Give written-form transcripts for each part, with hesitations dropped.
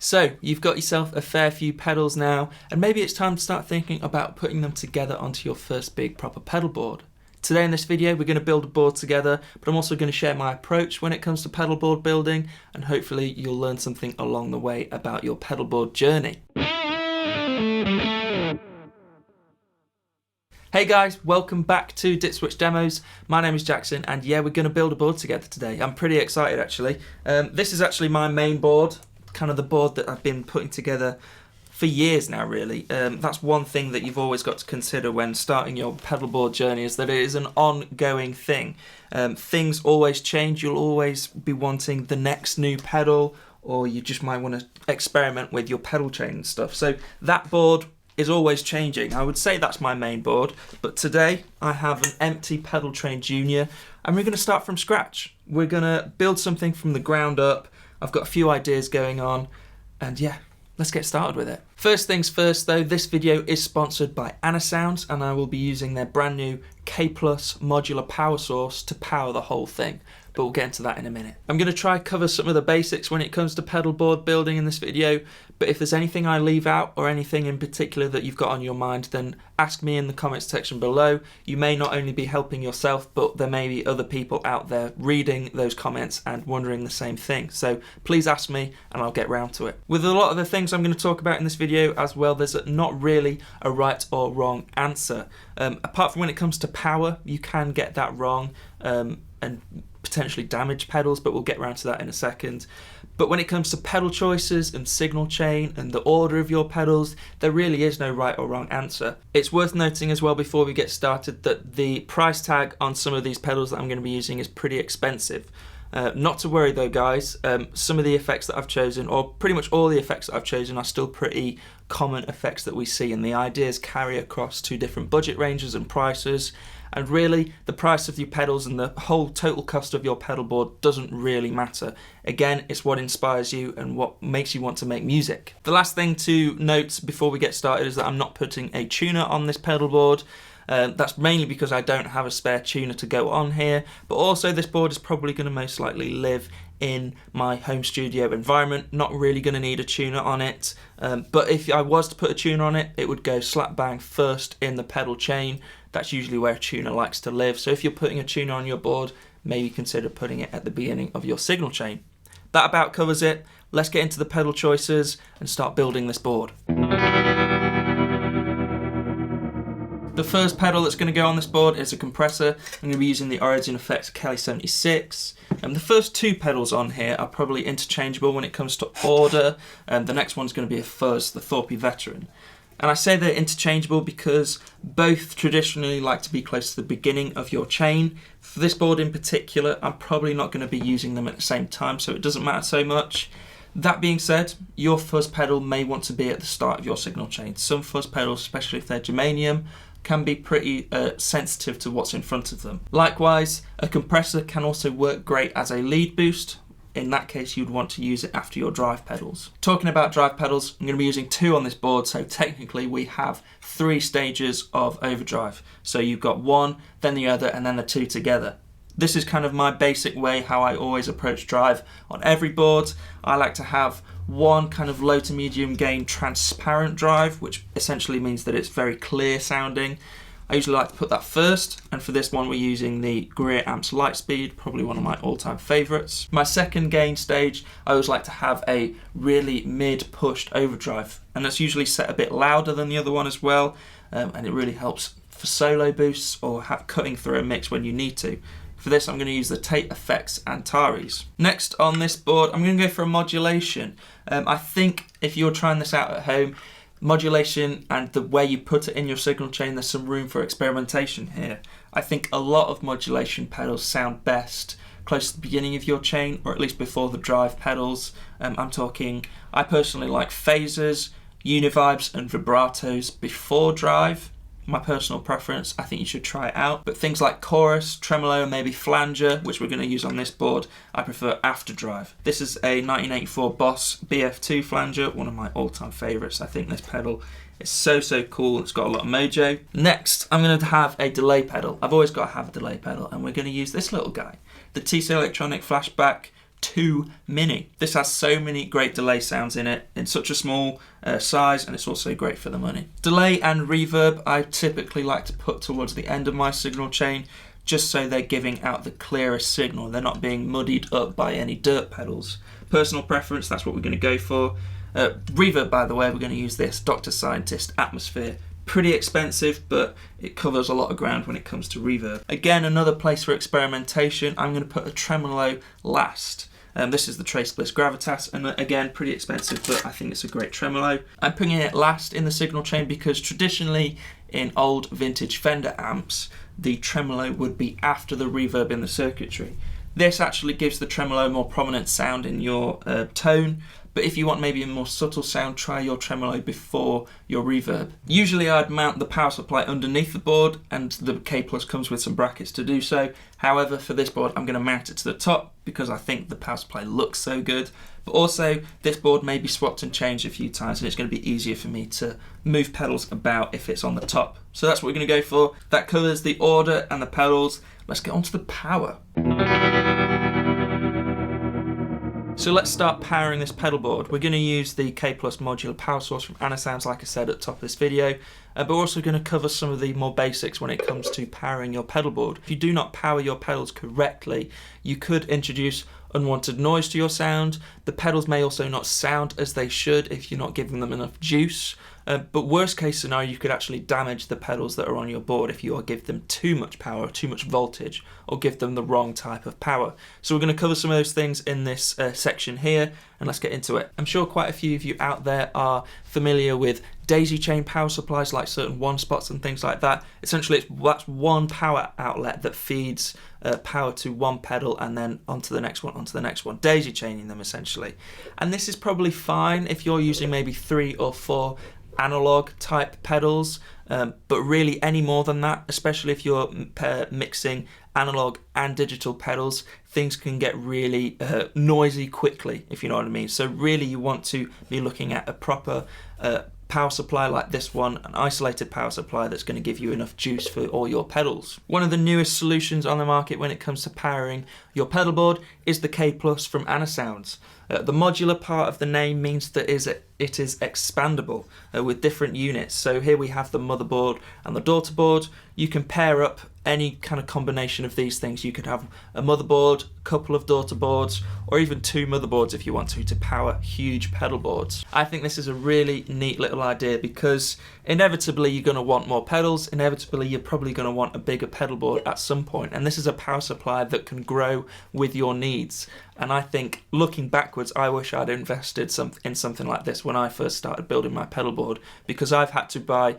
So, you've got yourself a fair few pedals now, and maybe it's time to start thinking about putting them together onto your first big proper pedal board. Today in this video we're going to build a board together, but I'm also going to share my approach when it comes to pedal board building, and hopefully you'll learn something along the way about your pedal board journey. Hey guys, welcome back to Switch Demos. My name is Jackson, and yeah, we're going to build a board together today. I'm pretty excited actually. This is actually my main board, kind of the board that I've been putting together for years now really. That's one thing that you've always got to consider when starting your pedal board journey, is that it is an ongoing thing. Things always change. You'll always be wanting the next new pedal, or you just might want to experiment with your pedal chain and stuff. So that board is always changing. I would say that's my main board, but today I have an empty pedal train junior and we're going to start from scratch. We're going to build something from the ground up. I've got a few ideas going on, and yeah, let's get started with it. First things first though, this video is sponsored by Anasounds, and I will be using their brand new K+ modular power source to power the whole thing, but we'll get into that in a minute. I'm going to try cover some of the basics when it comes to pedal board building in this video, but if there's anything I leave out or anything in particular that you've got on your mind, then ask me in the comments section below. You may not only be helping yourself, but there may be other people out there reading those comments and wondering the same thing. So please ask me and I'll get round to it. With a lot of the things I'm going to talk about in this video as well, there's not really a right or wrong answer. Apart from when it comes to power, you can get that wrong and potentially damage pedals, but we'll get around to that in a second. But when it comes to pedal choices and signal chain and the order of your pedals, there really is no right or wrong answer. It's worth noting as well before we get started that the price tag on some of these pedals that I'm going to be using is pretty expensive. Not to worry though guys, some of the effects that I've chosen, or pretty much all the effects that I've chosen, are still pretty common effects that we see, and the ideas carry across to different budget ranges and prices. And really, the price of your pedals and the whole total cost of your pedal board doesn't really matter. Again, it's what inspires you and what makes you want to make music. The last thing to note before we get started is that I'm not putting a tuner on this pedal board. That's mainly because I don't have a spare tuner to go on here, but also this board is probably going to most likely live in my home studio environment, not really going to need a tuner on it, but if I was to put a tuner on it, it would go slap bang first in the pedal chain. That's usually where a tuner likes to live, so if you're putting a tuner on your board, maybe consider putting it at the beginning of your signal chain. That about covers it. Let's get into the pedal choices and start building this board. The first pedal that's going to go on this board is a compressor. I'm going to be using the Origin Effects Kelly 76. The first two pedals on here are probably interchangeable when it comes to order, and the next one's going to be a fuzz, the Thorpy Veteran. And I say they're interchangeable because both traditionally like to be close to the beginning of your chain. For this board in particular, I'm probably not going to be using them at the same time, so it doesn't matter so much. That being said, your fuzz pedal may want to be at the start of your signal chain. Some fuzz pedals, especially if they're germanium, can be pretty sensitive to what's in front of them. Likewise, a compressor can also work great as a lead boost. In that case, you'd want to use it after your drive pedals. Talking about drive pedals, I'm going to be using two on this board, so technically we have 3 stages of overdrive. So you've got one, then the other, and then the two together. This is kind of my basic way how I always approach drive on every board. I like to have one kind of low to medium gain transparent drive, which essentially means that it's very clear sounding. I usually like to put that first, and for this one we're using the Greer amps Lightspeed, probably one of my all-time favourites. My second gain stage, I always like to have a really mid-pushed overdrive, and that's usually set a bit louder than the other one as well, and it really helps for solo boosts or cutting through a mix when you need to. For this I'm going to use the Tate FX Antares. Next on this board I'm going to go for a modulation. I think if you're trying this out at home, modulation and the way you put it in your signal chain, there's some room for experimentation here. I think a lot of modulation pedals sound best close to the beginning of your chain, or at least before the drive pedals. I personally like phasers, univibes and vibratos before drive. My personal preference, I think you should try it out. But things like chorus, tremolo, and maybe flanger, which we're going to use on this board, I prefer after drive. This is a 1984 Boss BF2 flanger, one of my all-time favourites. I think this pedal is so cool. It's got a lot of mojo. Next, I'm going to have a delay pedal. I've always got to have a delay pedal, and we're going to use this little guy, the TC Electronic Flashback too mini. This has so many great delay sounds in it in such a small size, and it's also great for the money. Delay and reverb I typically like to put towards the end of my signal chain, just so they're giving out the clearest signal. They're not being muddied up by any dirt pedals. Personal preference, that's what we're going to go for. Reverb, by the way, we're going to use this Dr. Scientist Atmosphere. Pretty expensive, but it covers a lot of ground when it comes to reverb. Again, another place for experimentation. I'm going to put a tremolo last. This is the Trace Bliss Gravitas, and again, pretty expensive, but I think it's a great tremolo. I'm putting it last in the signal chain because traditionally in old vintage Fender amps, the tremolo would be after the reverb in the circuitry. This actually gives the tremolo a more prominent sound in your tone, but if you want maybe a more subtle sound, try your tremolo before your reverb. Usually I'd mount the power supply underneath the board, and the K Plus comes with some brackets to do so. However, for this board I'm going to mount it to the top because I think the power supply looks so good. But also, this board may be swapped and changed a few times, and it's going to be easier for me to move pedals about if it's on the top. So that's what we're going to go for. That covers the order and the pedals. Let's get on to the power. So let's start powering this pedal board. We're going to use the K Plus modular power source from Anasounds, like I said at the top of this video, but we're also going to cover some of the more basics when it comes to powering your pedal board. If you do not power your pedals correctly, you could introduce unwanted noise to your sound. The pedals may also not sound as they should if you're not giving them enough juice. But worst case scenario, you could actually damage the pedals that are on your board if you give them too much power, too much voltage, or give them the wrong type of power. So we're going to cover some of those things in this section here, and let's get into it. I'm sure quite a few of you out there are familiar with daisy chain power supplies like certain Onespots and things like that. Essentially, that's one power outlet that feeds power to one pedal and then onto the next one, daisy chaining them essentially. And this is probably fine if you're using maybe 3 or 4 analog type pedals, but really any more than that, especially if you're mixing analog and digital pedals, things can get really noisy quickly, if you know what I mean. So really you want to be looking at a proper power supply like this one, an isolated power supply that's going to give you enough juice for all your pedals. One of the newest solutions on the market when it comes to powering your pedal board is the K Plus from Anasounds. The modular part of the name means that it is expandable with different units. So here we have the motherboard and the daughter board. You can pair up any kind of combination of these things. You could have a motherboard, a couple of daughter boards, or even 2 motherboards if you want to power huge pedal boards. I think this is a really neat little idea because inevitably you're going to want more pedals. Inevitably you're probably going to want a bigger pedal board at some point, and this is a power supply that can grow with your needs. And I think looking backwards, I wish I'd invested in something like this when I first started building my pedal board, because I've had to buy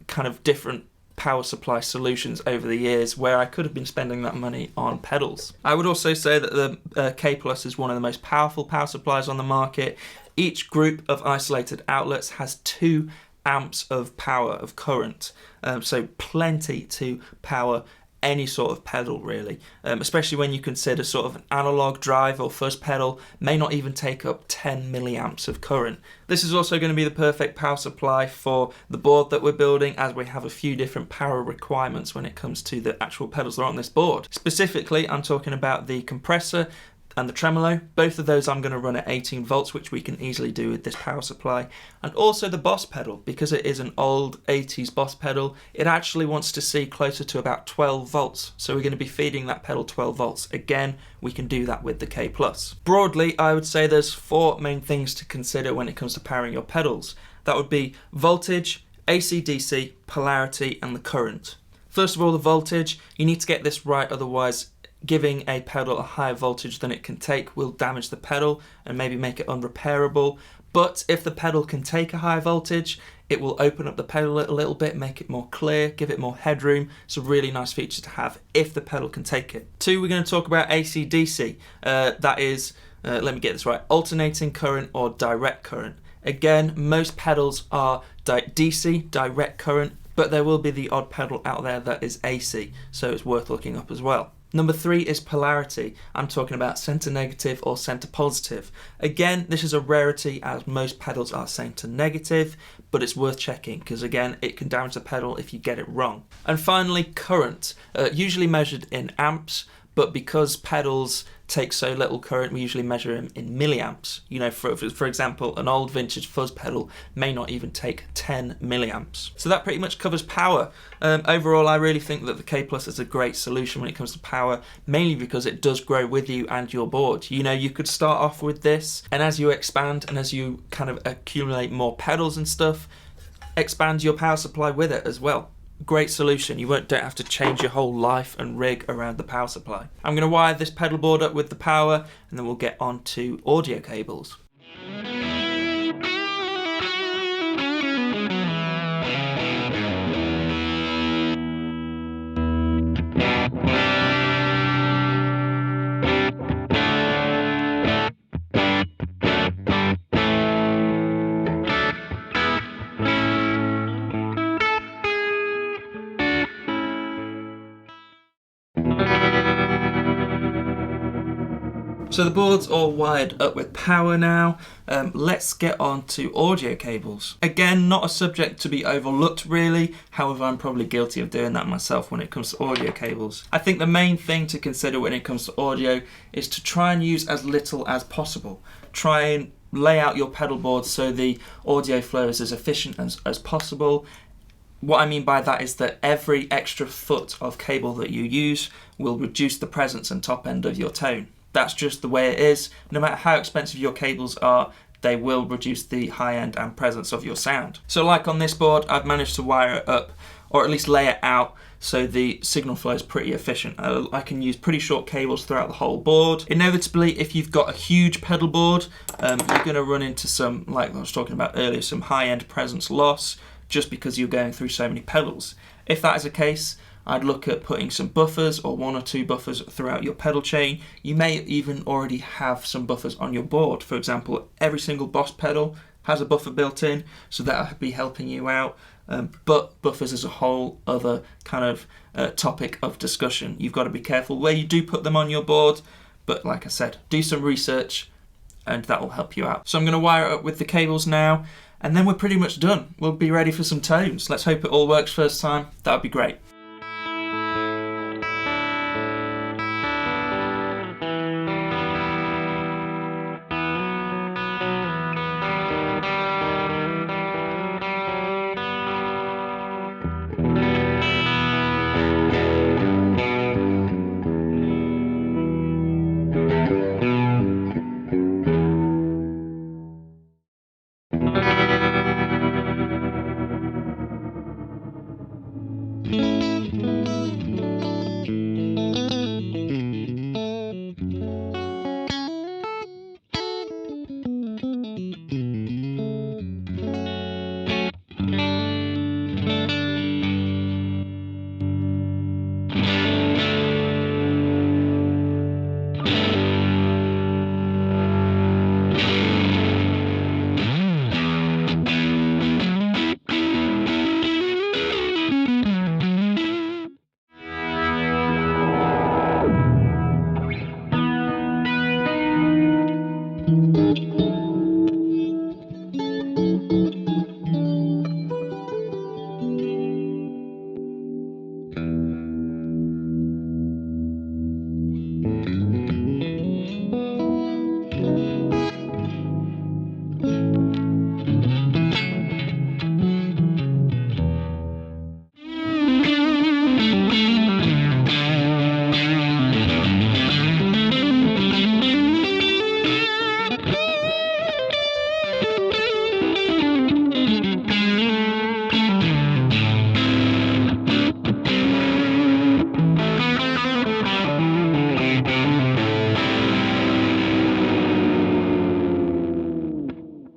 kind of different power supply solutions over the years where I could have been spending that money on pedals. I would also say that the K Plus is one of the most powerful power supplies on the market. Each group of isolated outlets has 2 amps of power, of current, so plenty to power any sort of pedal really, especially when you consider sort of an analog drive or fuzz pedal may not even take up 10 milliamps of current. This is also going to be the perfect power supply for the board that we're building, as we have a few different power requirements when it comes to the actual pedals that are on this board. Specifically, I'm talking about the compressor and the tremolo. Both of those I'm going to run at 18 volts, which we can easily do with this power supply. And also the Boss pedal, because it is an old 80s Boss pedal, it actually wants to see closer to about 12 volts. So we're going to be feeding that pedal 12 volts. Again, we can do that with the K Plus. Broadly, I would say there's 4 main things to consider when it comes to powering your pedals. That would be voltage, AC/DC, polarity, and the current. First of all, the voltage. You need to get this right, otherwise giving a pedal a higher voltage than it can take will damage the pedal and maybe make it unrepairable. But if the pedal can take a high voltage, it will open up the pedal a little bit, make it more clear, give it more headroom. It's a really nice feature to have if the pedal can take it. 2, we're going to talk about AC/DC. That is, let me get this right, alternating current or direct current. Again, most pedals are DC, direct current, but there will be the odd pedal out there that is AC, so it's worth looking up as well. Number 3 is polarity. I'm talking about center negative or center positive. Again, this is a rarity as most pedals are center negative, but it's worth checking because again, it can damage the pedal if you get it wrong. And finally, current, usually measured in amps, but because pedals take so little current, we usually measure them in milliamps. You know, for example, an old vintage fuzz pedal may not even take 10 milliamps. So that pretty much covers power. Overall, I really think that the K Plus is a great solution when it comes to power, mainly because it does grow with you and your board. You know, you could start off with this, and as you expand and as you kind of accumulate more pedals and stuff, expand your power supply with it as well. Great solution. You don't have to change your whole life and rig around the power supply. I'm going to wire this pedal board up with the power, and then we'll get on to audio cables. So the board's all wired up with power now. Let's get on to audio cables. Again, not a subject to be overlooked really, however I'm probably guilty of doing that myself when it comes to audio cables. I think the main thing to consider when it comes to audio is to try and use as little as possible. Try and lay out your pedal board so the audio flow is as efficient as possible. What I mean by that is that every extra foot of cable that you use will reduce the presence and top end of your tone. That's just the way it is. No matter how expensive your cables are, they will reduce the high end and presence of your sound. So like on this board, I've managed to wire it up, or at least lay it out, so the signal flow is pretty efficient. I can use pretty short cables throughout the whole board. Inevitably, if you've got a huge pedal board, you're going to run into some, like I was talking about earlier, some high end presence loss, just because you're going through so many pedals. If that is the case, I'd look at putting some buffers or 1 or 2 buffers throughout your pedal chain. You may even already have some buffers on your board. For example, every single Boss pedal has a buffer built in, so that'll be helping you out. But buffers is a whole other kind of topic of discussion. You've got to be careful where you do put them on your board, but like I said, do some research and that will help you out. So I'm going to wire it up with the cables now, and then we're pretty much done. We'll be ready for some tones. Let's hope it all works first time. That would be great.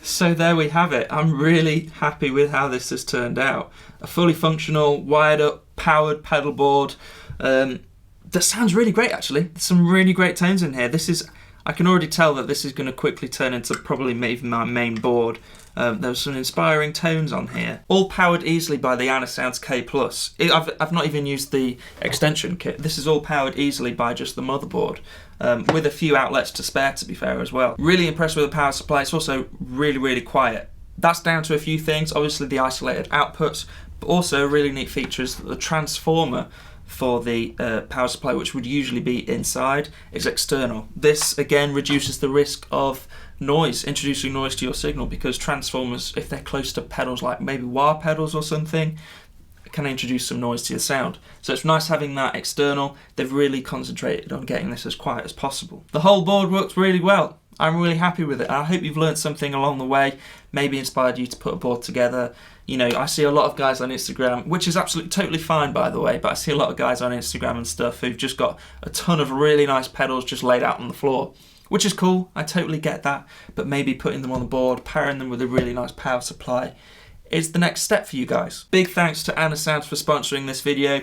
So there we have it. I'm really happy with how this has turned out. A fully functional, wired up, powered pedal board. That sounds really great actually. There's some really great tones in here. I can already tell that this is going to quickly turn into probably maybe my main board. There's some inspiring tones on here. All powered easily by the Anasounds K+. I've not even used the extension kit. This is all powered easily by just the motherboard, with a few outlets to spare, to be fair, as well. Really impressed with the power supply. It's also really, really quiet. That's down to a few things. Obviously the isolated outputs, but also a really neat feature is that the transformer for the power supply, which would usually be inside, is external. This again reduces the risk of noise, introducing noise to your signal, because transformers, if they're close to pedals like maybe wah pedals or something, can introduce some noise to your sound. So it's nice having that external. They've really concentrated on getting this as quiet as possible. The whole board works really well. I'm really happy with it. I hope you've learned something along the way, maybe inspired you to put a board together. You know, I see a lot of guys on Instagram, which is absolutely totally fine by the way, but I see a lot of guys on Instagram and stuff who've just got a ton of really nice pedals just laid out on the floor, which is cool. I totally get that, but maybe putting them on the board, pairing them with a really nice power supply is the next step for you guys. Big thanks to Anasounds for sponsoring this video.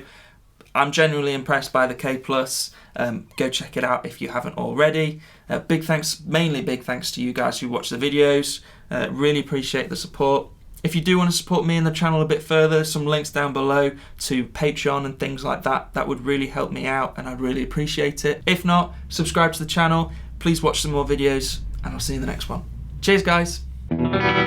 I'm genuinely impressed by the K+. Go check it out if you haven't already. Big thanks to you guys who watch the videos. Really appreciate the support. If you do want to support me and the channel a bit further, some links down below to Patreon and things like that. That would really help me out and I'd really appreciate it. If not, subscribe to the channel. Please watch some more videos and I'll see you in the next one. Cheers guys.